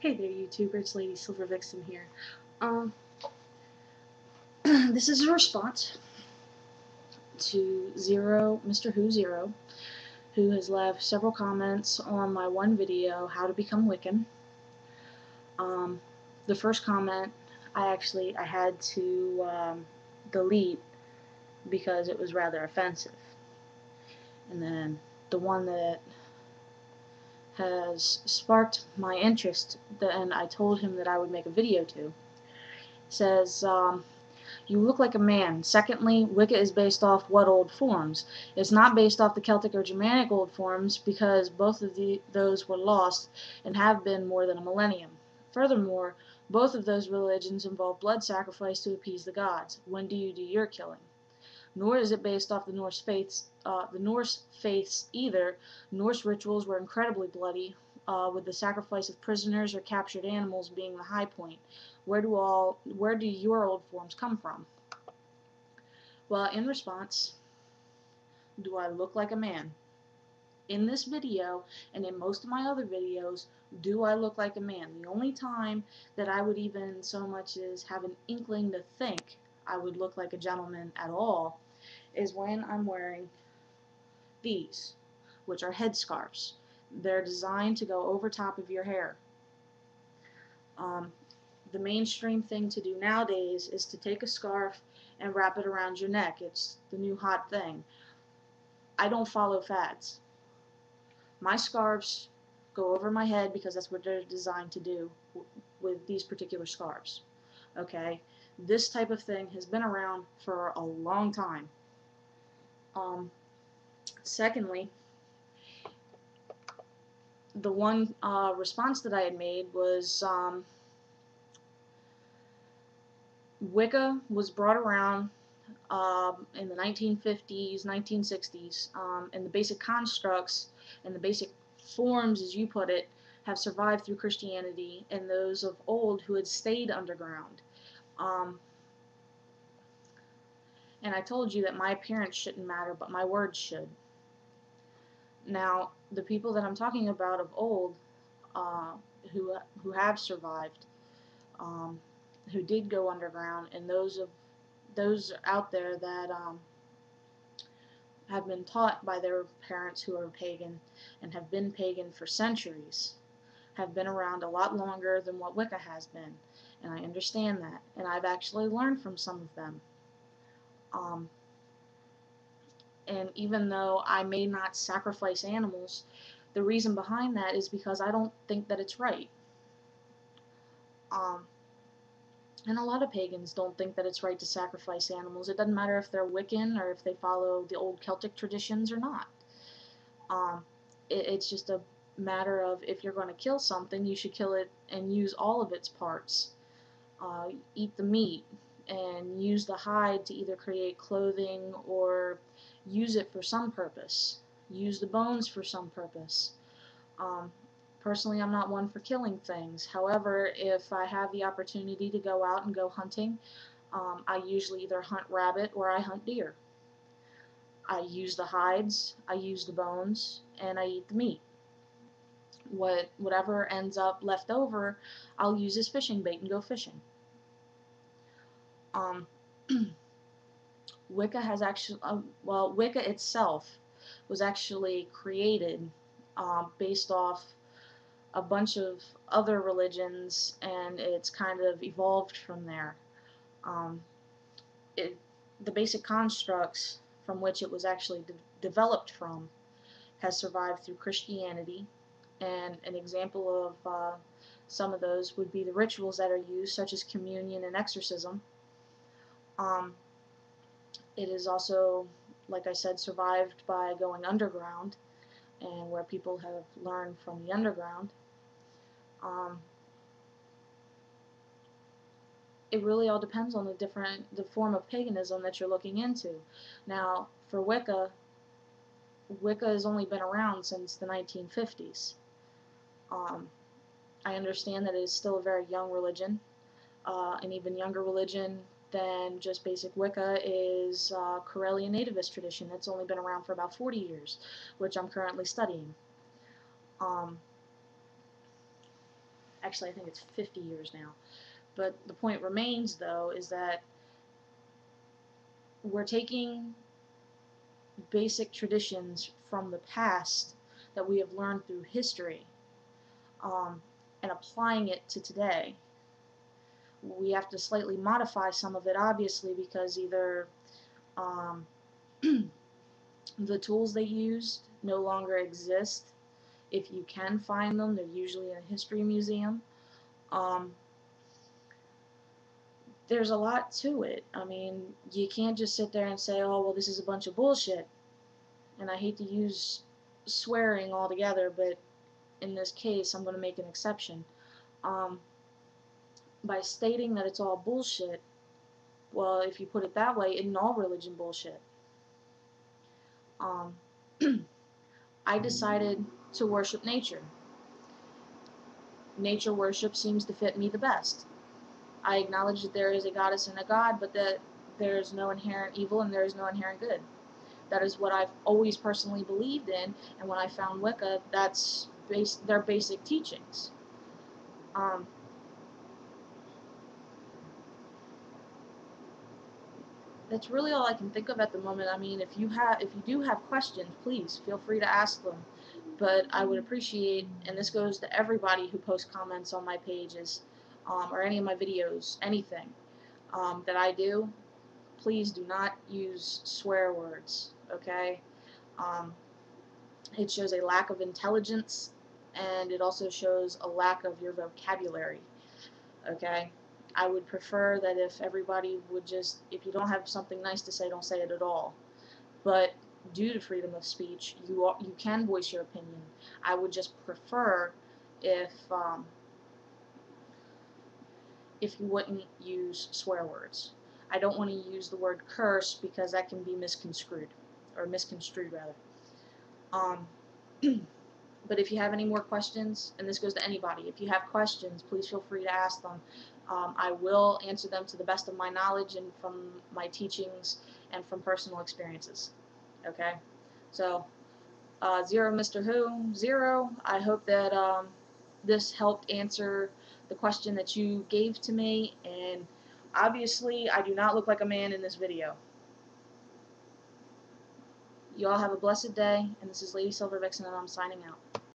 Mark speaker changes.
Speaker 1: Hey there, YouTuber. It's Lady Silver Vixen here. Um, this is a response to Mr. who has left several comments on my one video, How to Become Wiccan. The first comment I had to delete because it was rather offensive, and then the one that has sparked my interest, and I told him that I would make a video to, says, you look like a man. Secondly, Wicca is based off what old forms? It's not based off the Celtic or Germanic old forms because both of those were lost and have been more than a millennium. Furthermore, both of those religions involve blood sacrifice to appease the gods. When do you do your killing? Nor is it based off the Norse faiths either. Norse rituals were incredibly bloody, with the sacrifice of prisoners or captured animals being the high point. Where do your old forms come from? Well, in response, do I look like a man? In this video, and in most of my other videos, do I look like a man? The only time that I would even so much as have an inkling to think I would look like a gentleman at all is when I'm wearing these, which are headscarves. They're designed to go over top of your hair. The mainstream thing to do nowadays is to take a scarf and wrap it around your neck. It's the new hot thing. I don't follow fads. My scarves go over my head because that's what they're designed to do with these particular scarves. Okay? This type of thing has been around for a long time. Secondly, the one response that I had made was Wicca was brought around in the 1950s, 1960s, and the basic constructs and the basic forms, as you put it, have survived through Christianity and those of old who had stayed underground. And I told you that my appearance shouldn't matter, but my words should. Now, the people that I'm talking about of old, who have survived, who did go underground, and those out there that have been taught by their parents who are pagan and have been pagan for centuries, have been around a lot longer than what Wicca has been, and I understand that, and I've actually learned from some of them. And even though I may not sacrifice animals, the reason behind that is because I don't think that it's right. And a lot of pagans don't think that it's right to sacrifice animals. It doesn't matter if they're Wiccan or if they follow the old Celtic traditions or not. It's just a matter of, if you're going to kill something, you should kill it and use all of its parts. Eat the meat and use the hide to either create clothing or use it for some purpose. Use the bones for some purpose. Personally, I'm not one for killing things. However, if I have the opportunity to go out and go hunting, I usually either hunt rabbit or I hunt deer. I use the hides, I use the bones, and I eat the meat. Whatever ends up left over, I'll use as fishing bait and go fishing. Wicca has actually, Wicca itself was actually created based off a bunch of other religions, and it's kind of evolved from there. The basic constructs from which it was actually developed from has survived through Christianity, and an example of some of those would be the rituals that are used, such as communion and exorcism. It is also, like I said, survived by going underground, and where people have learned from the underground. It really all depends on the form of paganism that you're looking into. Now, for Wicca has only been around since the 1950s. I understand that it is still a very young religion. An even younger religion than just basic Wicca is Karelian nativist tradition. That's only been around for about 40 years, which I'm currently studying. Actually, I think it's 50 years now. But the point remains, though, is that we're taking basic traditions from the past that we have learned through history, um, and applying it to today. We have to slightly modify some of it, obviously, because either um, the tools they used no longer exist. If you can find them, they're usually in a history museum. Um, there's a lot to it. I mean, you can't just sit there and say, oh, well, this is a bunch of bullshit. And I hate to use swearing altogether, but in this case, I'm going to make an exception. Um, by stating that it's all bullshit, well, if you put it that way, isn't all religion bullshit? Um, I decided to worship nature. Nature worship seems to fit me the best. I acknowledge that there is a goddess and a god, but that there is no inherent evil and there is no inherent good. That is what I've always personally believed in, and when I found Wicca, that's their basic teachings. Um, that's really all I can think of at the moment. I mean, if you do have questions, please feel free to ask them. But I would appreciate, and this goes to everybody who posts comments on my pages, or any of my videos, anything that I do, please do not use swear words, okay? Um, it shows a lack of intelligence, and it also shows a lack of your vocabulary, okay? I would prefer that if everybody would just, if you don't have something nice to say, don't say it at all. But due to freedom of speech, you can voice your opinion. I would just prefer if if you wouldn't use swear words. I don't want to use the word curse because that can be misconstrued, or misconstrued rather. Um, but if you have any more questions, and this goes to anybody, if you have questions, please feel free to ask them. I will answer them to the best of my knowledge and from my teachings and from personal experiences. Okay? So, Zero Mr. Who, Zero, I hope that this helped answer the question that you gave to me, and obviously I do not look like a man in this video. You all have a blessed day, and this is Lady Silver Vixen, and I'm signing out.